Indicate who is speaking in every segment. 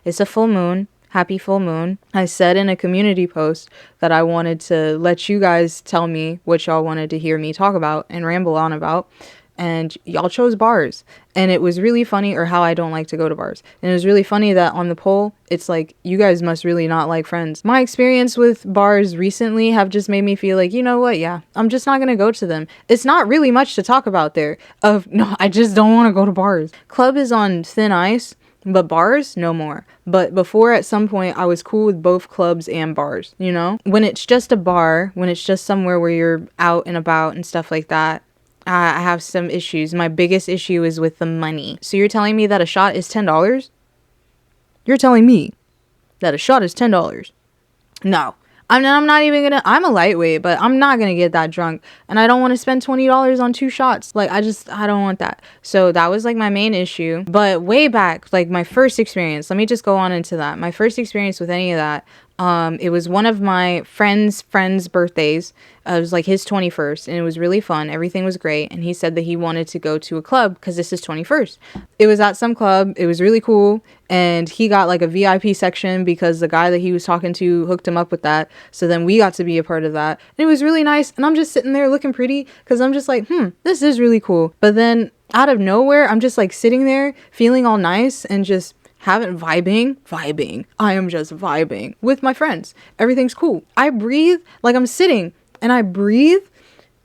Speaker 1: It's a full moon. Happy full moon. I said in a community post that I wanted to let you guys tell me what y'all wanted to hear me talk about and ramble on about. And y'all chose bars. And it was really funny, or how I don't like to go to bars. And it was really funny that on the poll, it's like, you guys must really not like Friends. My experience with bars recently have just made me feel like, you know what? Yeah, I'm just not going to go to them. It's not really much to talk about there. No, I just don't want to go to bars. Club is on thin ice. But bars, no more. But before, at some point, I was cool with both clubs and bars, you know? When it's just a bar, when it's just somewhere where you're out and about and stuff like that, I have some issues. My biggest issue is with the money. So you're telling me that a shot is $10? You're telling me that a shot is $10? No. I'm not even gonna, I'm a lightweight, but I'm not gonna get that drunk. And I don't want to spend $20 on 2 shots. Like, I don't want that. So that was like my main issue. But way back, like my first experience, let me just go on into that. My first experience with any of that, it was one of my friend's birthdays. It was like his 21st, and it was really fun. Everything was great. And he said that he wanted to go to a club because this is 21st. It was at some club. It was really cool. And he got like a VIP section because the guy that he was talking to hooked him up with that. So then we got to be a part of that. And it was really nice. And I'm just sitting there looking pretty because I'm just like, this is really cool. But then out of nowhere, I'm just like sitting there feeling all nice and just vibing. I am just vibing with my friends. Everything's cool. I breathe, like I'm sitting and I breathe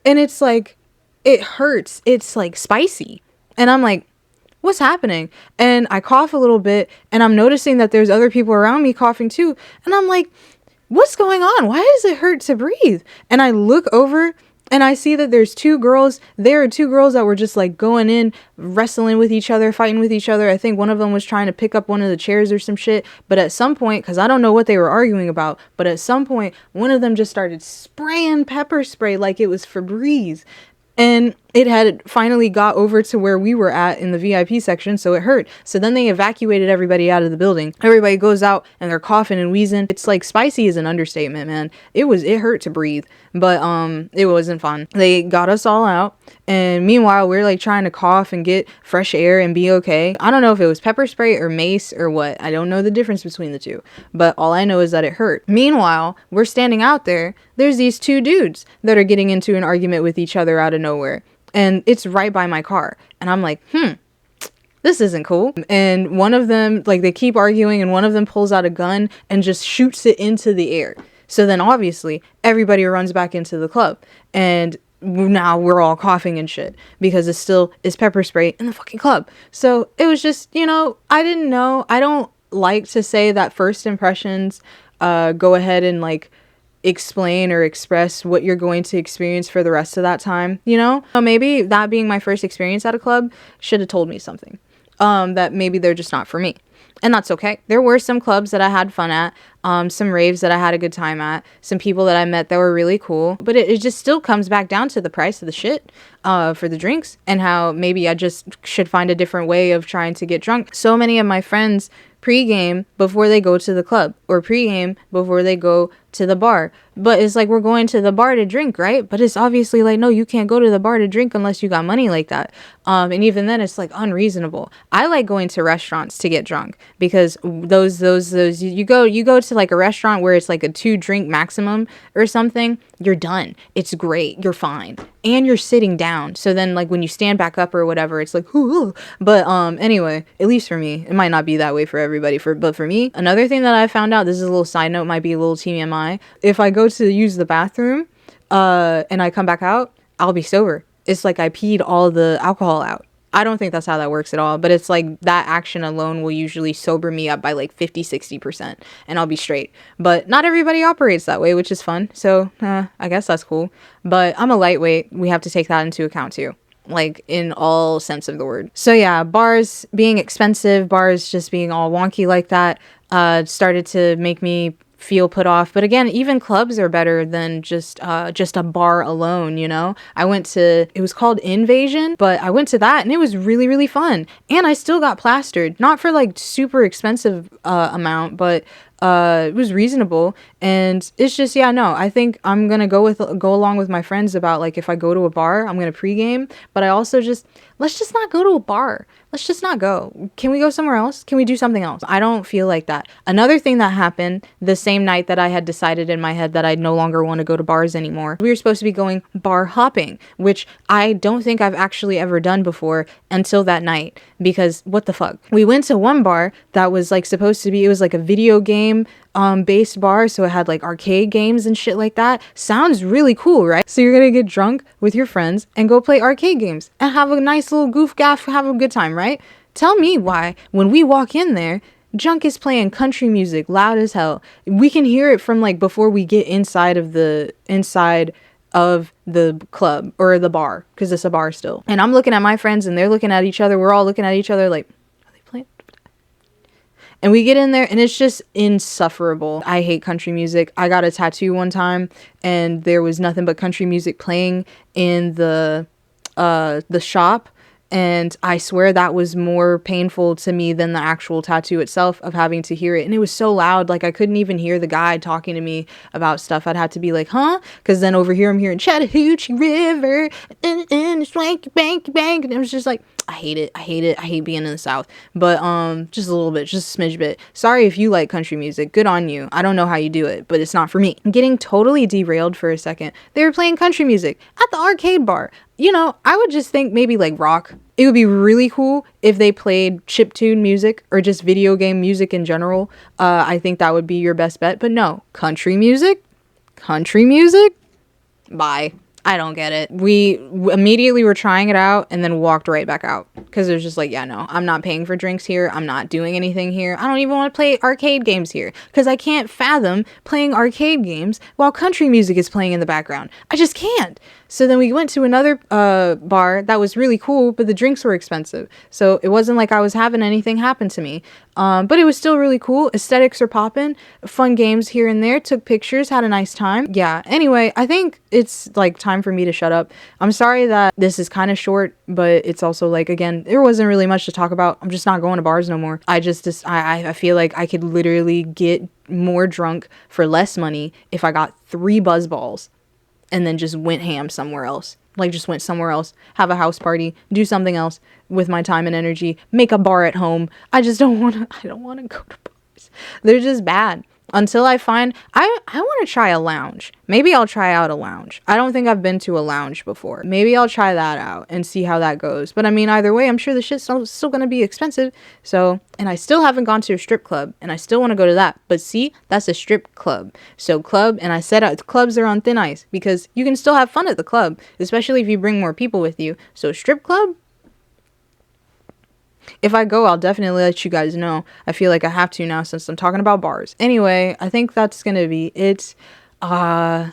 Speaker 1: and it's like, it hurts. It's like spicy. And I'm like, what's happening? And I cough a little bit and I'm noticing that there's other people around me coughing too. And I'm like, what's going on? Why does it hurt to breathe? And I look over and I see that there's 2 girls. There are 2 girls that were just like going in, wrestling with each other, fighting with each other. I think one of them was trying to pick up one of the chairs or some shit. But at some point, because I don't know what they were arguing about, but at some point, one of them just started spraying pepper spray like it was Febreze. And it had finally got over to where we were at in the VIP section, so it hurt. So then they evacuated everybody out of the building. Everybody goes out and they're coughing and wheezing. It's like spicy is an understatement, man. It hurt to breathe, but it wasn't fun. They got us all out, and meanwhile we're like trying to cough and get fresh air and be okay. I don't know if it was pepper spray or mace or what. I don't know the difference between the two, but all I know is that it hurt. Meanwhile, we're standing out there. There's these 2 dudes that are getting into an argument with each other out of nowhere. And it's right by my car. And I'm like, this isn't cool. And one of them, like, they keep arguing and one of them pulls out a gun and just shoots it into the air. So then obviously everybody runs back into the club. And now we're all coughing and shit because it still is pepper spray in the fucking club. So it was just, I didn't know. I don't like to say that first impressions go ahead and like explain or express what you're going to experience for the rest of that time, So maybe that being my first experience at a club should have told me something, that maybe they're just not for me. And that's okay. There were some clubs that I had fun at, some raves that I had a good time at, some people that I met that were really cool. But it just still comes back down to the price of the shit for the drinks and how maybe I just should find a different way of trying to get drunk. So many of my friends pregame before they go to the club or pregame before they go to the bar. But it's like, we're going to the bar to drink, right? But it's obviously like, no, you can't go to the bar to drink unless you got money like that. And even then it's like unreasonable. I like going to restaurants to get drunk because those you go to like a restaurant where it's like a 2 drink maximum or something, you're done. It's great. You're fine. And you're sitting down. So then like when you stand back up or whatever, it's like, ooh. But anyway, at least for me, it might not be that way for everybody. But for me, another thing that I found out, this is a little side note, might be a little TMI. If I go to use the bathroom and I come back out, I'll be sober. It's like I peed all the alcohol out. I don't think that's how that works at all, but it's like that action alone will usually sober me up by like 50-60% and I'll be straight. But not everybody operates that way, which is fun. So I guess that's cool. But I'm a lightweight. We have to take that into account too, like in all sense of the word. So yeah, bars being expensive, bars just being all wonky like that started to make me feel put off. But again, even clubs are better than just a bar alone, I went to, it was called Invasion, but I went to that and it was really, really fun. And I still got plastered, not for like super expensive amount, but it was reasonable. And it's just, I think I'm gonna go along with my friends about like, if I go to a bar, I'm gonna pregame, but I also just let's just not go to a bar. Let's just not go. Can we go somewhere else? Can we do something else? I don't feel like that. Another thing that happened the same night that I had decided in my head that I no longer want to go to bars anymore, we were supposed to be going bar hopping, which I don't think I've actually ever done before until that night, because what the fuck? We went to one bar that was like supposed to be, it was like a video game based bar, so it had like arcade games and shit like that. Sounds really cool, right? So you're gonna get drunk with your friends and go play arcade games and have a nice little goof gaff, have a good time, right? Tell me why when we walk in there, Junk is playing country music loud as hell. We can hear it from like before we get inside of the club or the bar, because it's a bar still. And I'm looking at my friends and they're looking at each other. We're all looking at each other like, are they playing? And we get in there and it's just insufferable. I hate country music. I got a tattoo one time and there was nothing but country music playing in the shop. And I swear that was more painful to me than the actual tattoo itself, of having to hear it. And it was so loud, like I couldn't even hear the guy talking to me about stuff. I'd have to be like, huh? Because then over here I'm hearing Chattahoochee River and swanky banky bank. And it was just like, I hate it. I hate it. I hate being in the South. But just a little bit, just a smidge bit. Sorry if you like country music. Good on you. I don't know how you do it, but it's not for me. I'm getting totally derailed for a second. They were playing country music at the arcade bar. You know, I would just think maybe like rock. It would be really cool if they played chiptune music or just video game music in general. I think that would be your best bet. But no, country music? Country music? Bye. I don't get it. We immediately were trying it out and then walked right back out, because it was just like, yeah, no, I'm not paying for drinks here. I'm not doing anything here. I don't even want to play arcade games here, because I can't fathom playing arcade games while country music is playing in the background. I just can't. So then we went to another bar that was really cool, but the drinks were expensive. So it wasn't like I was having anything happen to me. But it was still really cool. Aesthetics are popping. Fun games here and there. Took pictures. Had a nice time. Yeah. Anyway, I think it's like time for me to shut up. I'm sorry that this is kind of short, but it's also like, again, there wasn't really much to talk about. I'm just not going to bars no more. I feel like I could literally get more drunk for less money if I got 3 buzz balls and then just went ham somewhere else. Like, just went somewhere else, have a house party, do something else with my time and energy, make a bar at home. I just don't want to, I don't want to go to bars. They're just bad. Until I find, I want to try a lounge. Maybe I'll try out a lounge. I don't think I've been to a lounge before. Maybe I'll try that out and see how that goes. But I mean, either way, I'm sure the shit's still going to be expensive. So, and I still haven't gone to a strip club, and I still want to go to that. But see, that's a strip club. So club, and I said clubs are on thin ice, because you can still have fun at the club, especially if you bring more people with you. So strip club? If I go, I'll definitely let you guys know. I feel like I have to now, since I'm talking about bars. Anyway, I think that's gonna be it. I'm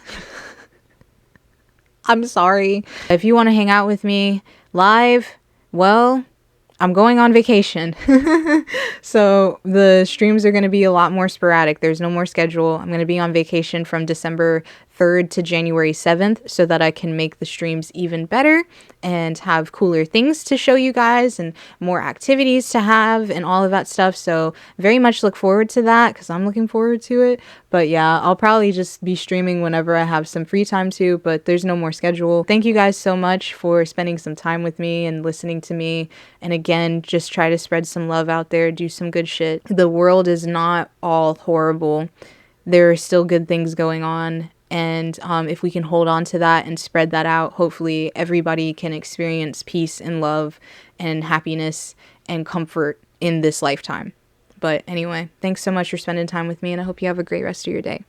Speaker 1: sorry. If you want to hang out with me live, well, I'm going on vacation. So the streams are going to be a lot more sporadic. There's no more schedule. I'm going to be on vacation from December 3rd to January 7th, so that I can make the streams even better and have cooler things to show you guys and more activities to have and all of that stuff. So very much look forward to that, because I'm looking forward to it. But yeah, I'll probably just be streaming whenever I have some free time to, but there's no more schedule. Thank you guys so much for spending some time with me and listening to me. And again, just try to spread some love out there, do some good shit. The world is not all horrible. There are still good things going on. And if we can hold on to that and spread that out, hopefully everybody can experience peace and love and happiness and comfort in this lifetime. But anyway, thanks so much for spending time with me, and I hope you have a great rest of your day.